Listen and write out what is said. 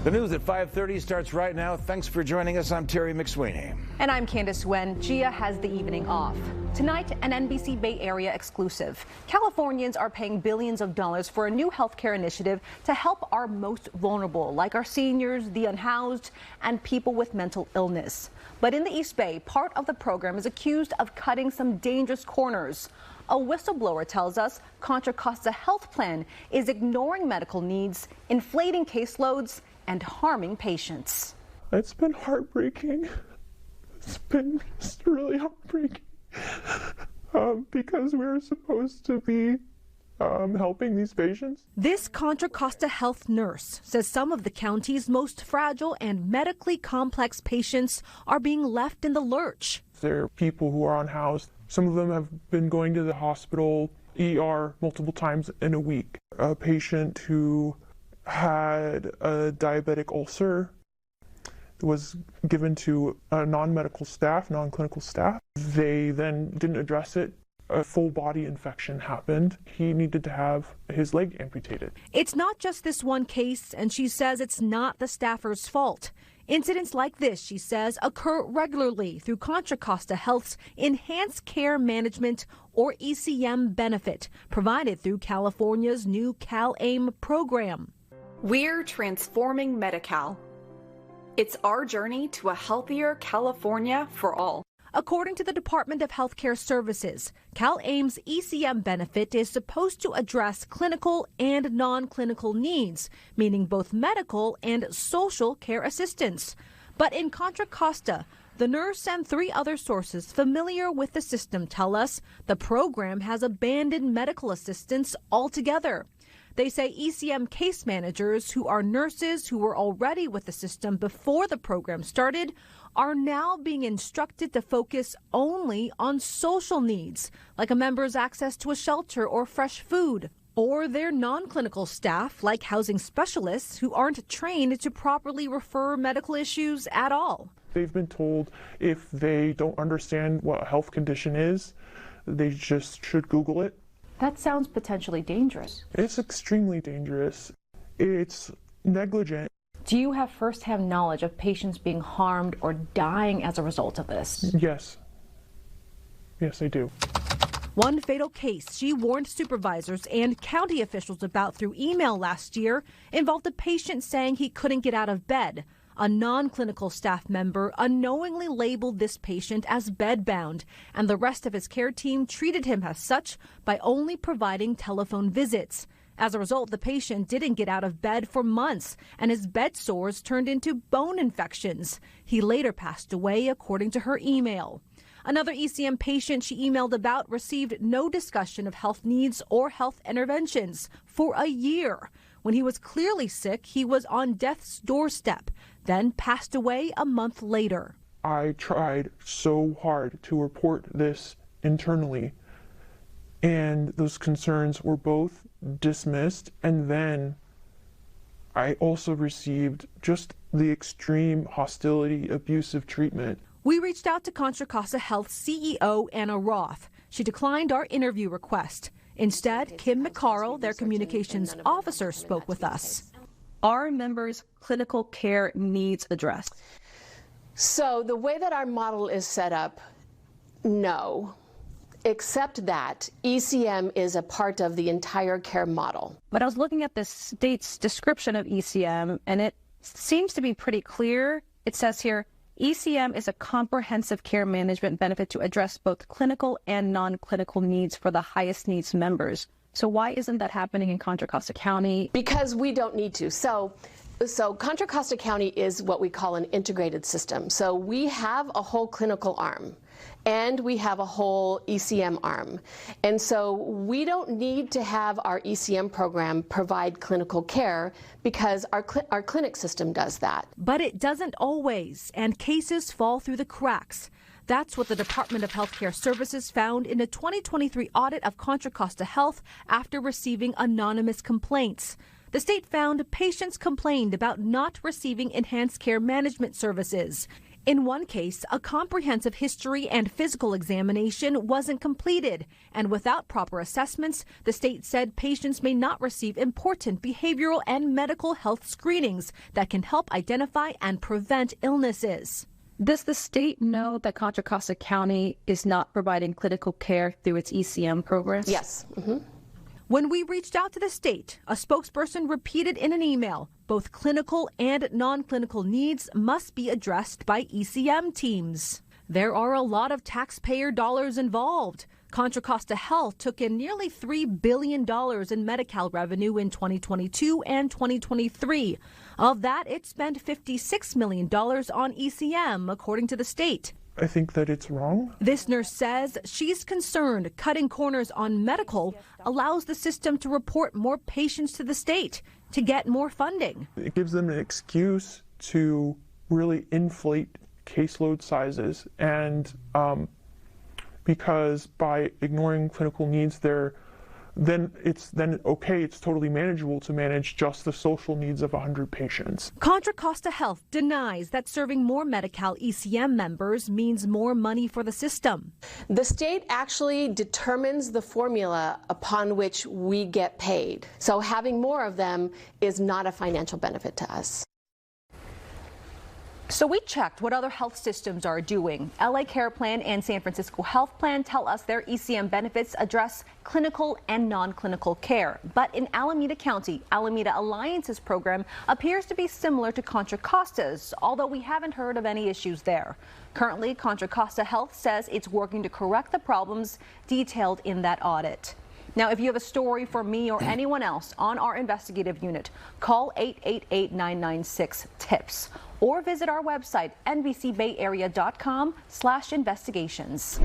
The news at 5:30 starts right now. Thanks for joining us. I'm Terry McSweeney. And I'm Candace Wen. Gia has the evening off. Tonight, an NBC Bay Area exclusive. Californians are paying billions of dollars for a new healthcare initiative to help our most vulnerable, like our seniors, the unhoused, and people with mental illness. But in the East Bay, part of the program is accused of cutting some dangerous corners. A whistleblower tells us Contra Costa Health Plan is ignoring medical needs, inflating caseloads, and harming patients. It's been heartbreaking. It's been just really heartbreaking because we're supposed to be helping these patients. This Contra Costa Health nurse says some of the county's most fragile and medically complex patients are being left in the lurch. There are people who are unhoused. Some of them have been going to the hospital, ER, multiple times in a week. A patient who had a diabetic ulcer was given to a non-medical staff, non-clinical staff. They then didn't address it. A full body infection happened. He needed to have his leg amputated. It's not just this one case, and she says it's not the staffer's fault. Incidents like this, she says, occur regularly through Contra Costa Health's Enhanced Care Management, or ECM, benefit provided through California's new CalAIM program. We're transforming Medi-Cal. It's our journey to a healthier California for all. According to the Department of Healthcare Services, CalAIM's ECM benefit is supposed to address clinical and non-clinical needs, meaning both medical and social care assistance. But in Contra Costa, the nurse and 3 other sources familiar with the system tell us the program has abandoned medical assistance altogether. They say ECM case managers, who are nurses who were already with the system before the program started, are now being instructed to focus only on social needs, like a member's access to a shelter or fresh food, or their non-clinical staff, like housing specialists, who aren't trained to properly refer medical issues at all. They've been told if they don't understand what a health condition is, they just should Google it. That sounds potentially dangerous. It's extremely dangerous. It's negligent. Do you have firsthand knowledge of patients being harmed or dying as a result of this? Yes. Yes, I do. One fatal case she warned supervisors and county officials about through email last year involved a patient saying he couldn't get out of bed. A non-clinical staff member unknowingly labeled this patient as bedbound, and the rest of his care team treated him as such by only providing telephone visits. As a result, the patient didn't get out of bed for months, and his bed sores turned into bone infections. He later passed away, according to her email. Another ECM patient she emailed about received no discussion of health needs or health interventions for a year. When he was clearly sick, he was on death's doorstep, then passed away a month later. I tried so hard to report this internally, and those concerns were both dismissed, and then I also received just the extreme hostility, abusive treatment. We reached out to Contra Costa Health CEO Anna Roth. She declined our interview request. Instead, Kim McCarroll, their communications officer, spoke with us. Are members' clinical care needs addressed? So the way that our model is set up, no. Except that ECM is a part of the entire care model. But I was looking at the state's description of ECM, and it seems to be pretty clear. It says here, ECM is a comprehensive care management benefit to address both clinical and non-clinical needs for the highest needs members. So why isn't that happening in Contra Costa County? Because we don't need to. So Contra Costa County is what we call an integrated system. So we have a whole clinical arm, and we have a whole ECM arm. And so we don't need to have our ECM program provide clinical care because our clinic system does that. But it doesn't always, and cases fall through the cracks. That's what the Department of Healthcare Services found in a 2023 audit of Contra Costa Health after receiving anonymous complaints. The state found patients complained about not receiving enhanced care management services. In one case, a comprehensive history and physical examination wasn't completed, and without proper assessments, the state said patients may not receive important behavioral and medical health screenings that can help identify and prevent illnesses. Does the state know that Contra Costa County is not providing clinical care through its ECM programs? Yes. When we reached out to the state, a spokesperson repeated in an email, both clinical and non-clinical needs must be addressed by ECM teams. There are a lot of taxpayer dollars involved. Contra Costa Health took in nearly $3 billion in Medi-Cal revenue in 2022 and 2023. Of that, it spent $56 million on ECM, according to the state. I think that it's wrong. This nurse says she's concerned cutting corners on medical allows the system to report more patients to the state to get more funding. It gives them an excuse to really inflate caseload sizes, and because by ignoring clinical needs, it's totally manageable to manage just the social needs of 100 patients. Contra Costa Health denies that serving more Medi-Cal ECM members means more money for the system. The state actually determines the formula upon which we get paid. So having more of them is not a financial benefit to us. So we checked what other health systems are doing. LA Care Plan and San Francisco Health Plan tell us their ECM benefits address clinical and non-clinical care. But in Alameda County, Alameda Alliance's program appears to be similar to Contra Costa's, although we haven't heard of any issues there. Currently, Contra Costa Health says it's working to correct the problems detailed in that audit. Now, if you have a story for me or anyone else on our investigative unit, call 888-996-TIPS or visit our website, nbcbayarea.com/investigations.